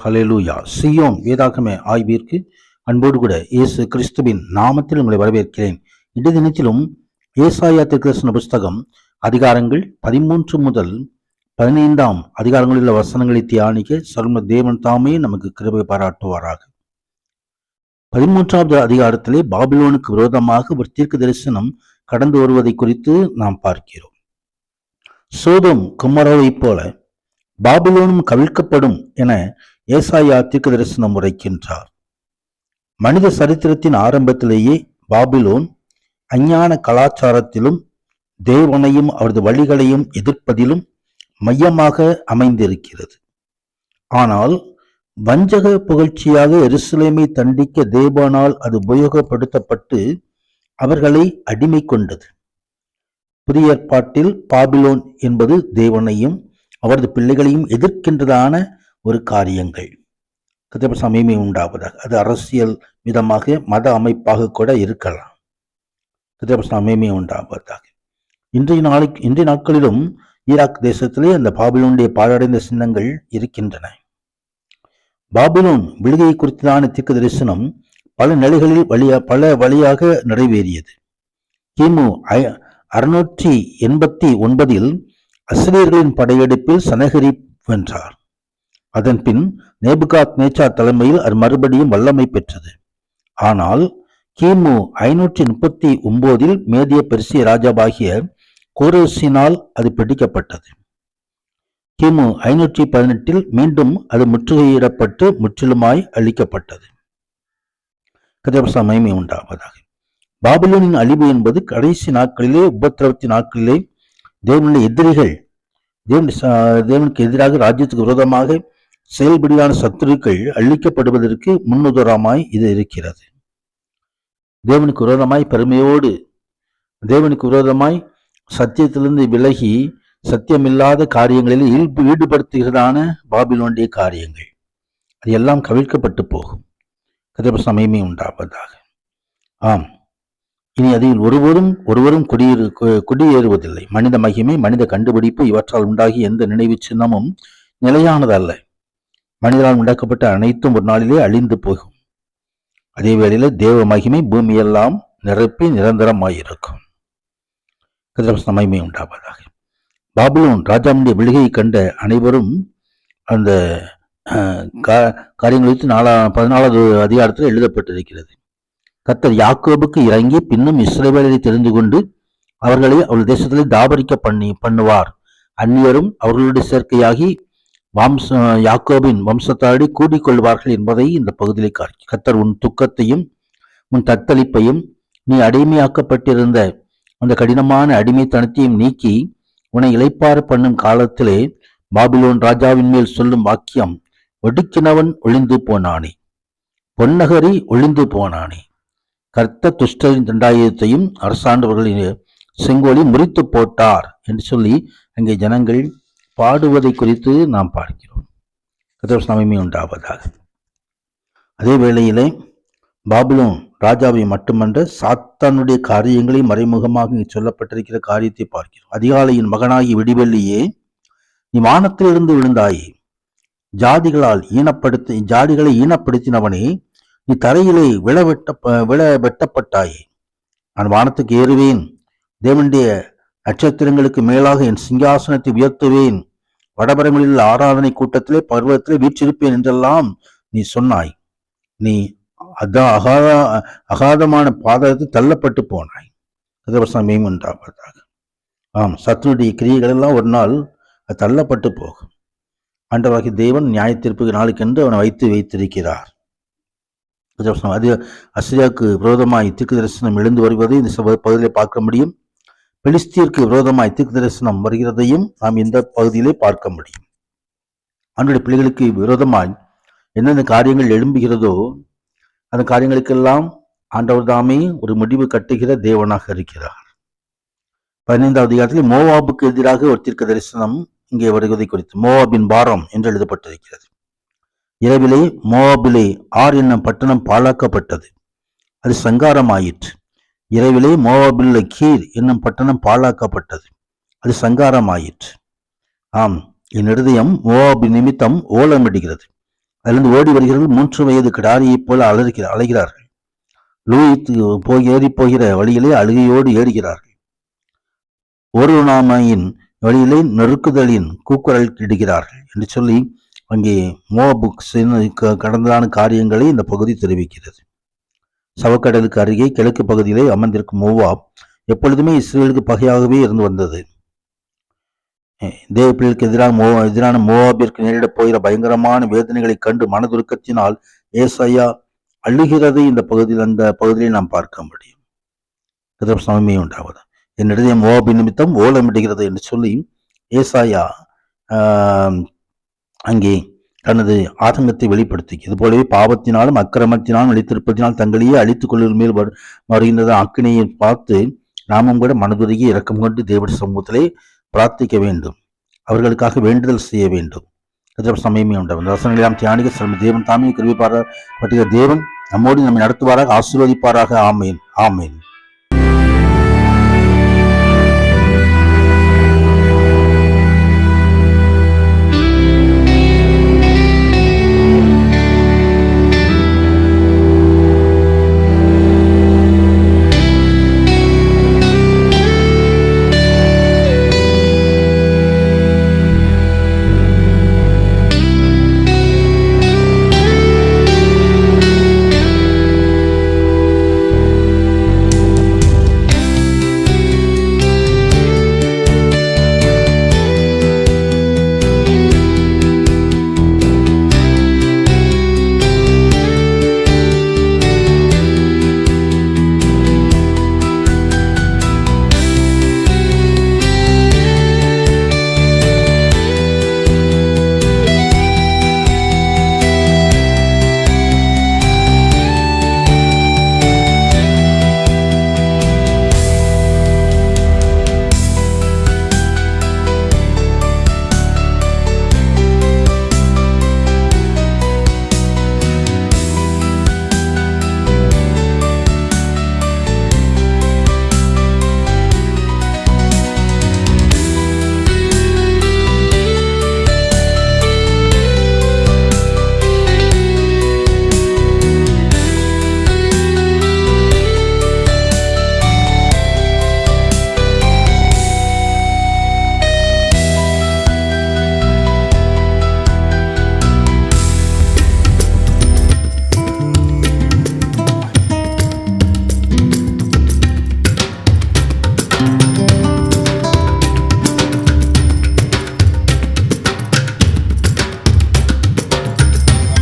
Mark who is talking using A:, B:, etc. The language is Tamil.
A: ஹல்லேலூயா. சீயோன் வேதாகம ஆய்விற்கு அன்போடு கூட இயேசு கிறிஸ்துவின் நாமத்தில் உங்களை வரவேற்கிறேன். இன்றைய தினத்திலும் ஏசாயா தீர்க்கதரிசன புஸ்தகம் அதிகாரங்கள் 13 முதல் 15 அதிகாரங்களில் உள்ள வசனங்களை தியானிக்க சர்வ தேவன் தாமே நமக்கு கிருபை பாராட்டுவாராக. 13வது அதிகாரத்திலே பாபிலோனுக்கு விரோதமாக ஒரு தீர்க்க தரிசனம் கடந்து வருவதை குறித்து நாம் பார்க்கிறோம். சோதோம் குமரோவை போல பாபிலோனும் கவிழ்க்கப்படும் என ஏசாயா தீர்க்க தரிசனம் உரைக்கின்றார். மனித சரித்திரத்தின் ஆரம்பத்திலேயே பாபிலோன் அஞ்ஞான கலாச்சாரத்திலும் தேவனையும் அவரது வழிகளையும் எதிர்ப்பதிலும் மையமாக அமைந்திருக்கிறது. ஆனால் வஞ்சக புகழ்ச்சியாக எருசலேமை தண்டிக்க தேவனால் அது உபயோகப்படுத்தப்பட்டு அவர்களை அடிமை கொண்டது. புதிய ஏற்பாட்டில் பாபிலோன் என்பது தேவனையும் அவரது பிள்ளைகளையும் எதிர்க்கின்றதான ஒரு காரியங்கள். கர்த்தருடைய உண்டாவதாக. அது அரசியல் விதமாக மத அமைப்பாக கூட இருக்கலாம். கர்த்தருடைய உண்டாவதாக. இன்றைய நாட்களிலும் ஈராக் தேசத்திலே அந்த பாபிலோனுடைய பாழடைந்த சின்னங்கள் இருக்கின்றன. பாபிலோன் விழுகையை குறித்ததான தீர்க்க தரிசனம் பல நிலைகளில் பல வழியாக நிறைவேறியது. கிமு 689 அசிரியர்களின் படையெடுப்பில் சனகரிப் வென்றார். அதன் பின் நேபுகாத் நேச்சார் தலைமையில் அது மறுபடியும் வல்லமை பெற்றது. ஆனால் கிமு 539 மேதிய பெர்சிய ராஜாவாகிய கோரேசினால் அது பிடிக்கப்பட்டது. கிமு 518 மீண்டும் அது முற்றுகையிடப்பட்டு முற்றிலுமாய் அழிக்கப்பட்டது. கர்த்தருடைய மகிமை உண்டாவதாக. பாபிலோனின் அழிவு என்பது கடைசி நாட்களிலே, உபத்திரவத்தின் நாட்களிலே தேவனுடைய எதிரிகள், தேவனுக்கு எதிராக ராஜ்யத்துக்கு விரோதமாக செயல்படியான சத்துருக்கள் அழிக்கப்படுவதற்கு முன்னுதாரணமாய் இது இருக்கிறது. தேவனுக்கு விரோதமாய் பெருமையோடு, தேவனுக்கு விரோதமாய் சத்தியத்திலிருந்து விலகி சத்தியமில்லாத காரியங்களில் ஈடுபடுத்துகிறதான பாபிலோனுடைய காரியங்கள் அது எல்லாம் கவிழ்க்கப்பட்டு போகும். கர்த்தருடைய மகிமை உண்டாவதாக. ஆம், இனி அதில் ஒருவரும் குடியேறுவதில்லை. மனித மகிமை, மனித கண்டுபிடிப்பு இவற்றால் உண்டாகி எந்த நினைவு சின்னமும் நிலையானதல்ல. மனிதனால் உண்டாக்கப்பட்ட அனைத்தும் ஒரு நாளிலே அழிந்து போகும். அதே வேளையில தேவ மகிமை பூமியெல்லாம் நிரப்பி நிரந்தரமாயிருக்கும். கர்த்தருடைய மகிமை உண்டாவதாக. பாபிலோன் ராஜாவுடைய விழுகையை கண்ட அனைவரும் அந்த காரியங்கள் வைத்து 14வது அதிகாரத்தில் எழுதப்பட்டிருக்கிறது. கர்த்தர் யாக்கோபுக்கு இறங்கி பின்னும் இஸ்ரவேலை தெரிந்து கொண்டு அவர்களை அவள் தேசத்திலே தாபரிக்க பண்ணுவார். அந்நியரும் அவர்களுடைய சேர்க்கையாகி யாக்கோபின் வம்சத்தாடி கூடிக்கொள்வார்கள் என்பதை இந்த பகுதியிலே கர்த்தர் உன் துக்கத்தையும் உன் தத்தளிப்பையும் நீ அடிமையாக்கப்பட்டிருந்த அந்த கடினமான அடிமைத்தனத்தையும் நீக்கி உன்னை இளைப்பாற பண்ணும் காலத்திலே பாபிலோன் ராஜாவின் மேல் சொல்லும் வாக்கியம், ஒடுக்கினவன் ஒளிந்து போனானே, பொன்னகரி ஒளிந்து போனானே, கர்த்தர் துஷ்டரின் தண்டாயுதத்தையும் அரசாண்டவர்களின் செங்கோலை முறித்து போட்டார் என்று சொல்லி அங்கே ஜனங்கள் பாடுவதை குறித்து நாம் பார்க்கிறோம். கர்த்தருடைய மகிமை உண்டாவதாக. அதே வேளையிலே பாபிலோன் ராஜாவை மட்டுமன்ற சாத்தானுடைய காரியங்களை மறைமுகமாக இங்கு சொல்லப்பட்டிருக்கிற காரியத்தை பார்க்கிறோம். அதிகாலையின் மகனாகி விடிவெள்ளியே, நீ வானத்திலிருந்து விழுந்தாயே, ஜாதிகளை ஈனப்படுத்தினவனே, நீ தரையிலே விழ வெட்டப்பட்டாயே. நான் வானத்துக்கு ஏறுவேன், தேவனுடைய நட்சத்திரங்களுக்கு மேலாக என் சிங்காசனத்தை உயர்த்துவேன், வடபரங்களில் ஆராதனை கூட்டத்திலே பர்வத்திலே வீற்றிருப்பேன் என்றெல்லாம் நீ சொன்னாய். நீ அகாதமான பாதகத்தில் தள்ளப்பட்டு போனாய். மேம்பட்டாக. ஆம், சத்துனுடைய கிரியைகள் எல்லாம் ஒரு நாள் தள்ளப்பட்டு போகும். ஆண்டவராகிய தேவன் நியாயத்தீர்ப்புக்கு நாளுக்கென்று அவனை வைத்திருக்கிறார். அது அசிரியாவுக்கு விரோதமாய் தீர்க்க தரிசனம் எழுந்து வருவதை இந்த பகுதியிலே பார்க்க முடியும். பெலிஸ்தியருக்கு விரோதமாய் தீர்க்க தரிசனம் வருகிறதையும் நாம் இந்த பகுதியிலே பார்க்க முடியும். அவனுடைய பிள்ளைகளுக்கு விரோதமாய் எந்தெந்த காரியங்கள் எழும்புகிறதோ அந்த காரியங்களுக்கெல்லாம் ஆண்டவர் தாமே ஒரு முடிவு கட்டுகிற தேவனாக இருக்கிறார். 15வது அதிகாரத்தில் மோவாபுக்கு எதிராக ஒரு தீர்க்க தரிசனம் இங்கே வருவதை குறித்து மோவாபின் பாரம் என்று எழுதப்பட்டிருக்கிறது. இரவிலே மோவாபிலே ஆர் என்னும் பட்டணம் பாழாக்கப்பட்டது, அது சங்காரமாயிற்று. இரவிலே மோவாபில் கீர் என்னும் பட்டணம் பாழாக்கப்பட்டது, அது சங்காரமாயிற்று. ஆம், என் இருதயம் மோவாபின் நிமித்தம் ஓலமிடுகிறது. அதிலிருந்து ஓடி வருகிறவர்கள் 3 வயது கிடாரியைப் போல அலைகிறார்கள். ஏறி போகிற வழியிலே அழுகையோடு ஏறுகிறார்கள். ஒரு நாமையின் வழியிலே நெருக்குதலின் கூக்குரல் இடுகிறார்கள் என்று சொல்லி அங்கே மோவாபுக்கு கடந்ததான காரியங்களை இந்த பகுதி தெரிவிக்கிறது. சவக்கடலுக்கு அருகே கிழக்கு பகுதியிலே அமர்ந்திருக்கும் மோவாப் எப்பொழுதுமே இஸ்ரேலுக்கு பகையாகவே இருந்து வந்தது. தேவ பிள்ளைகளுக்கு எதிரான மோவாபிற்கு நேரிடப் போகிற பயங்கரமான வேதனைகளை கண்டு மனதுருக்கத்தினால் ஏசாயா அழுகிறது. அந்த பகுதியில் நாம் பார்க்க முடியும். சமமே உண்டாவது, என்னிடையே மோவாபின் நிமித்தம் ஓலமிடுகிறது என்று சொல்லி ஏசாயா அங்கே தனது ஆதங்கத்தை வெளிப்படுத்தி, இது போலவே பாவத்தினாலும் அக்கிரமத்தினாலும் அழித்திருப்பதினால் தங்களையே அழித்துக் கொள்ளும் மேல் வருகின்றது அக்கினியை பார்த்து நாமும் கூட மனதுருகி இரக்கம் கொண்டு தேவ சமூகத்திலே பிரார்த்திக்க வேண்டும், அவர்களுக்காக வேண்டுதல் செய்ய வேண்டும். சமயமே உண்டாகும். வசனங்களாம் தியானிக்க சில தேவன் தாமே கிருபை பாராட்டுகிற தேவன் நம்மோடு நம்மை நடத்துவாராக, ஆசீர்வதிப்பாராக. ஆமேன், ஆமேன்.